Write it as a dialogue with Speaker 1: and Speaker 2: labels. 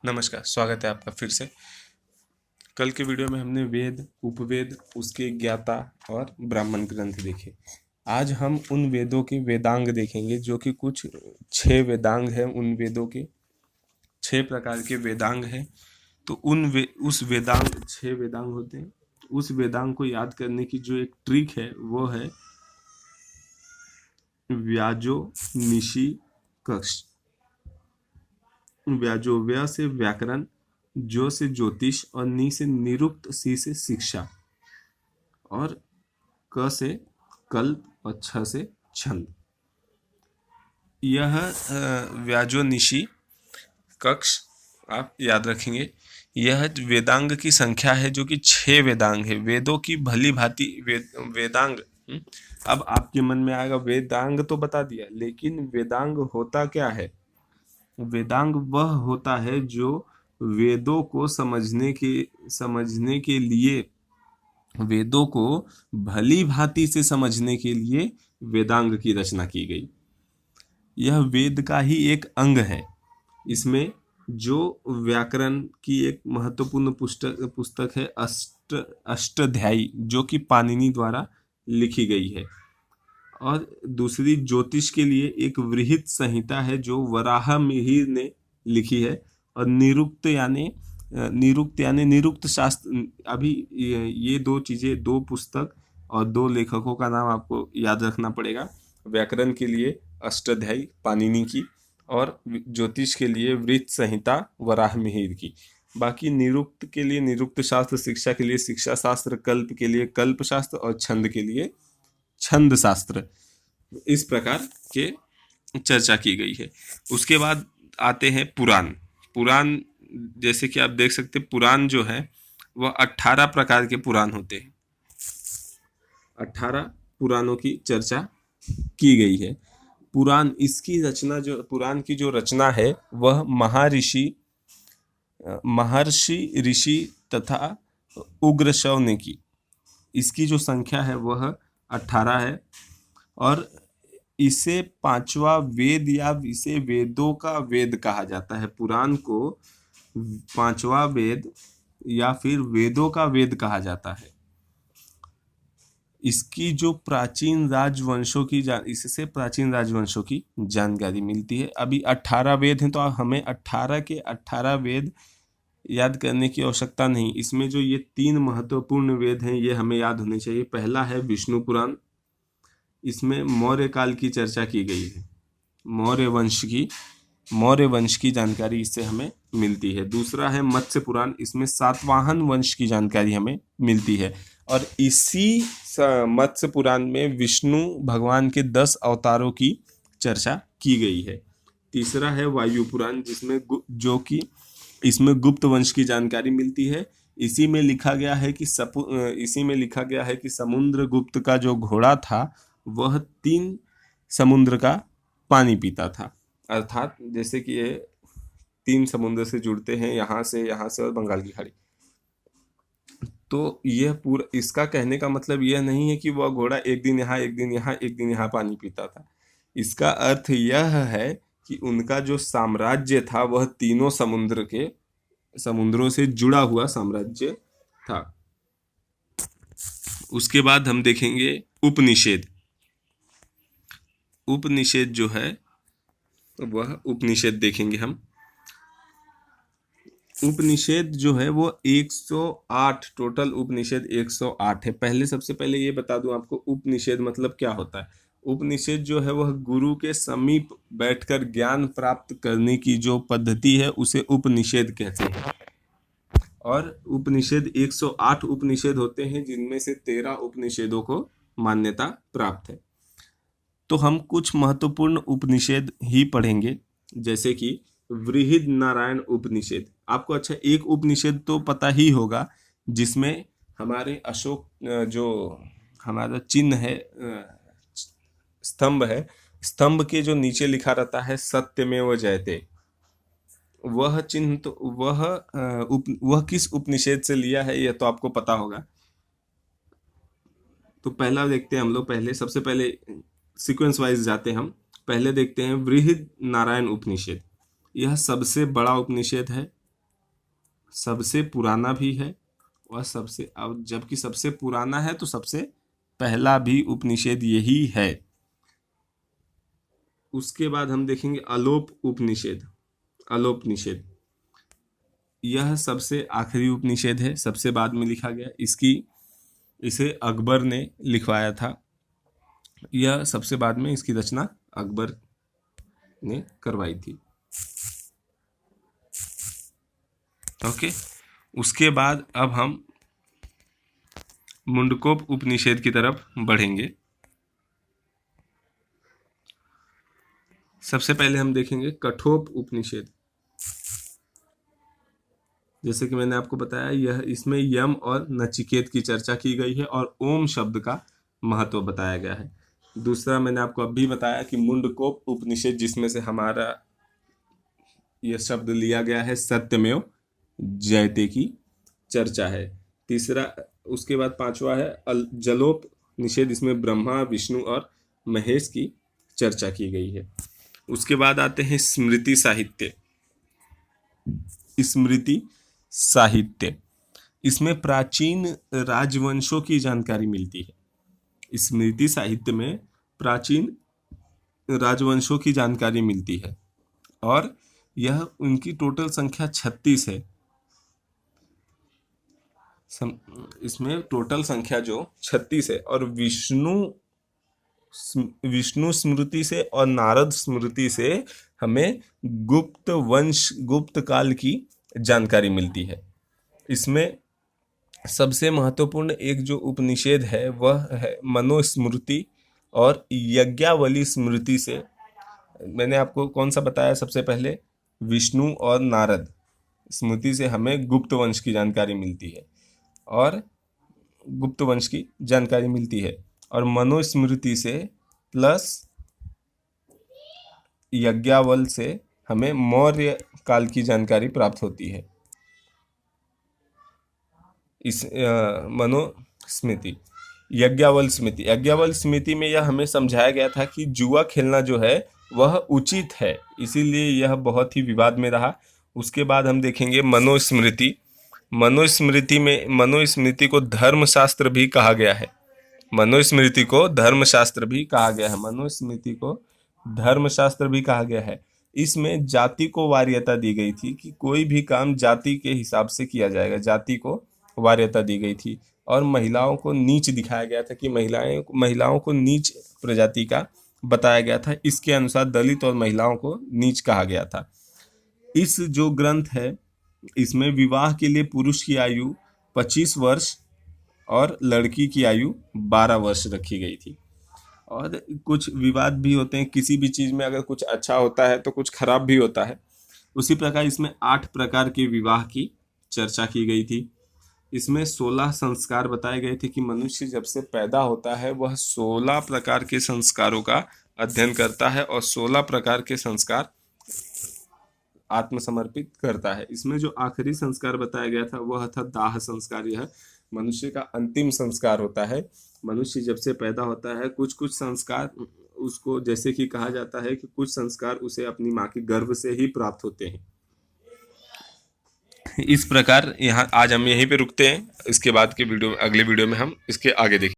Speaker 1: नमस्कार, स्वागत है आपका फिर से। कल के वीडियो में हमने वेद, उपवेद, उसके ज्ञाता और ब्राह्मण ग्रंथ देखे। आज हम उन वेदों के वेदांग देखेंगे जो कि कुछ 6 वेदांग हैं। उन वेदों के 6 प्रकार के वेदांग हैं। तो उस वेदांग 6 वेदांग होते हैं। उस वेदांग को याद करने की जो एक ट्रिक है वो है व्याजो निशि कक्ष। व्याजो व्या से व्याकरण, जो से ज्योतिष और नी से निरुक्त, सी से शिक्षा और क से कल्प और छ से छंद। यह व्याजो निशि कक्ष आप याद रखेंगे। यह वेदांग की संख्या है जो कि 6 वेदांग है। वेदों की भली भांति वेदांग। अब आपके मन में आएगा वेदांग तो बता दिया, लेकिन वेदांग होता क्या है? वेदांग वह होता है जो वेदों को समझने के लिए, वेदों को भली भांति से समझने के लिए वेदांग की रचना की गई। यह वेद का ही एक अंग है। इसमें जो व्याकरण की एक महत्वपूर्ण पुस्तक है अष्टाध्यायी, जो कि पाणिनि द्वारा लिखी गई है। और दूसरी ज्योतिष के लिए एक वृहत संहिता है जो वराह मिहिर ने लिखी है। और निरुक्त यानी निरुक्त शास्त्र। अभी ये 2 चीजें, 2 पुस्तक और 2 लेखकों का नाम आपको याद रखना पड़ेगा। व्याकरण के लिए अष्टाध्यायी पाणिनि की और ज्योतिष के लिए वृहत संहिता वराह मिहिर की। बाकी निरुक्त के लिए निरुक्त शास्त्र, शिक्षा के लिए शिक्षा शास्त्र, कल्प के लिए कल्प शास्त्र और छंद के लिए छंद शास्त्र। इस प्रकार के चर्चा की गई है। उसके बाद आते हैं पुराण। पुराण जैसे कि आप देख सकते हैं, पुराण जो है वह 18 प्रकार के पुराण होते हैं। 18 पुराणों की चर्चा की गई है। पुराण पुराण की जो रचना है वह महर्षि ऋषि तथा उग्रशव ने की। इसकी जो संख्या है वह 18 है। और इसे 5वां वेद या इसे वेदों का वेद कहा जाता है। पुराण को 5वां वेद या फिर वेदों का वेद कहा जाता है। इसकी जो इससे प्राचीन राजवंशों की जानकारी मिलती है। अभी 18 वेद हैं तो हमें 18 के 18 वेद याद करने की आवश्यकता नहीं। इसमें जो ये 3 महत्वपूर्ण वेद हैं ये हमें याद होने चाहिए। पहला है विष्णु पुराण। इसमें मौर्य काल की चर्चा की गई है। मौर्य वंश की जानकारी इससे हमें मिलती है। दूसरा है मत्स्य पुराण। इसमें सातवाहन वंश की जानकारी हमें मिलती है। और इसी मत्स्य पुराण में विष्णु भगवान के 10 अवतारों की चर्चा की गई है। तीसरा है वायु पुराण, इसमें गुप्त वंश की जानकारी मिलती है। इसी में लिखा गया है कि समुद्रगुप्त का जो घोड़ा था वह 3 समुद्र का पानी पीता था। अर्थात जैसे कि ये 3 समुद्र से जुड़ते हैं, यहाँ से और बंगाल की खाड़ी। तो यह पूरा, इसका कहने का मतलब यह नहीं है कि वह घोड़ा एक दिन यहाँ पानी पीता था। इसका अर्थ यह है कि उनका जो साम्राज्य था वह तीनों समुद्रों से जुड़ा हुआ साम्राज्य था। उसके बाद हम देखेंगे उपनिषद। उपनिषद जो है वह उपनिषद देखेंगे हम। उपनिषद जो है वो 108, टोटल उपनिषद 108 है। सबसे पहले ये बता दूं आपको उपनिषद मतलब क्या होता है। उपनिषद जो है वह गुरु के समीप बैठकर ज्ञान प्राप्त करने की जो पद्धति है उसे उपनिषद कहते हैं। और उपनिषद 108 उपनिषद होते हैं, जिनमें से 13 उपनिषदों को मान्यता प्राप्त है। तो हम कुछ महत्वपूर्ण उपनिषद ही पढ़ेंगे, जैसे कि बृहद नारायण उपनिषद। आपको अच्छा एक उपनिषद तो पता ही होगा जिसमें हमारे अशोक, जो हमारा चिन्ह है, स्तंभ है, स्तंभ के जो नीचे लिखा रहता है सत्यमेव जयते, वह चिन्ह तो वह किस उपनिषद से लिया है यह तो आपको पता होगा। तो पहला देखते हैं हम लोग। सबसे पहले सीक्वेंस वाइज जाते हैं हम। पहले देखते हैं बृहद नारायण उपनिषद। यह सबसे बड़ा उपनिषद है। सबसे पुराना भी है और सबसे, अब जबकि सबसे पुराना है तो सबसे पहला भी उपनिषद यही है। उसके बाद हम देखेंगे अलोप उपनिषद। अलोपनिषद यह सबसे आखिरी उपनिषद है, सबसे बाद में लिखा गया। इसे अकबर ने लिखवाया था। यह सबसे बाद में इसकी रचना अकबर ने करवाई थी। ओके, उसके बाद अब हम मुंडकोप उपनिषद की तरफ बढ़ेंगे। सबसे पहले हम देखेंगे कठोप उपनिषद। जैसे कि मैंने आपको बताया, इसमें यम और नचिकेत की चर्चा की गई है और ओम शब्द का महत्व बताया गया है। दूसरा मैंने आपको अभी बताया कि मुंडकोप उपनिषद, जिसमें से हमारा यह शब्द लिया गया है, सत्यमेव जयते की चर्चा है। तीसरा, उसके बाद पांचवा है जलोप निषेध। इसमें ब्रह्मा, विष्णु और महेश की चर्चा की गई है। उसके बाद आते हैं स्मृति साहित्य। स्मृति साहित्य, इसमें प्राचीन राजवंशों की जानकारी मिलती है। स्मृति साहित्य में प्राचीन राजवंशों की जानकारी मिलती है और यह उनकी टोटल संख्या 36 है। इसमें टोटल संख्या जो 36 है और विष्णु स्मृति से और नारद स्मृति से हमें गुप्त वंश, गुप्त काल की जानकारी मिलती है। इसमें सबसे महत्वपूर्ण एक जो उपनिषद है वह है मनुस्मृति और यज्ञावली स्मृति से। मैंने आपको कौन सा बताया सबसे पहले? विष्णु और नारद स्मृति से हमें गुप्त वंश की जानकारी मिलती है और गुप्त वंश की जानकारी मिलती है, और मनुस्मृति से प्लस यज्ञावल से हमें मौर्य काल की जानकारी प्राप्त होती है। इस मनुस्मृति, यज्ञावल स्मृति में यह हमें समझाया गया था कि जुआ खेलना जो है वह उचित है, इसीलिए यह बहुत ही विवाद में रहा। उसके बाद हम देखेंगे मनुस्मृति। मनुस्मृति को धर्मशास्त्र भी कहा गया है। मनुस्मृति को धर्मशास्त्र भी कहा गया है। मनुस्मृति को धर्मशास्त्र भी कहा गया है। इसमें जाति को वार्यता दी गई थी कि कोई भी काम जाति के हिसाब से किया जाएगा। जाति को वार्यता दी गई थी और महिलाओं को नीच दिखाया गया था कि महिलाओं को नीच प्रजाति का बताया गया था। इसके अनुसार दलित और महिलाओं को नीच कहा गया था। इस जो ग्रंथ है, इसमें विवाह के लिए पुरुष की आयु 25 वर्ष और लड़की की आयु 12 वर्ष रखी गई थी। और कुछ विवाद भी होते हैं, किसी भी चीज़ में अगर कुछ अच्छा होता है तो कुछ खराब भी होता है। उसी प्रकार इसमें 8 प्रकार के विवाह की चर्चा की गई थी। इसमें 16 संस्कार बताए गए थे कि मनुष्य जब से पैदा होता है वह 16 प्रकार के संस्कारों का अध्ययन करता है और 16 प्रकार के संस्कार आत्मसमर्पित करता है। इसमें जो आखिरी संस्कार बताया गया था वह था दाह संस्कार। यह मनुष्य का अंतिम संस्कार होता है। मनुष्य जब से पैदा होता है कुछ संस्कार उसको, जैसे कि कहा जाता है कि कुछ संस्कार उसे अपनी माँ के गर्भ से ही प्राप्त होते हैं। इस प्रकार यहाँ आज हम यहीं पे रुकते हैं। इसके बाद के वीडियो, अगले वीडियो में हम इसके आगे देखेंगे।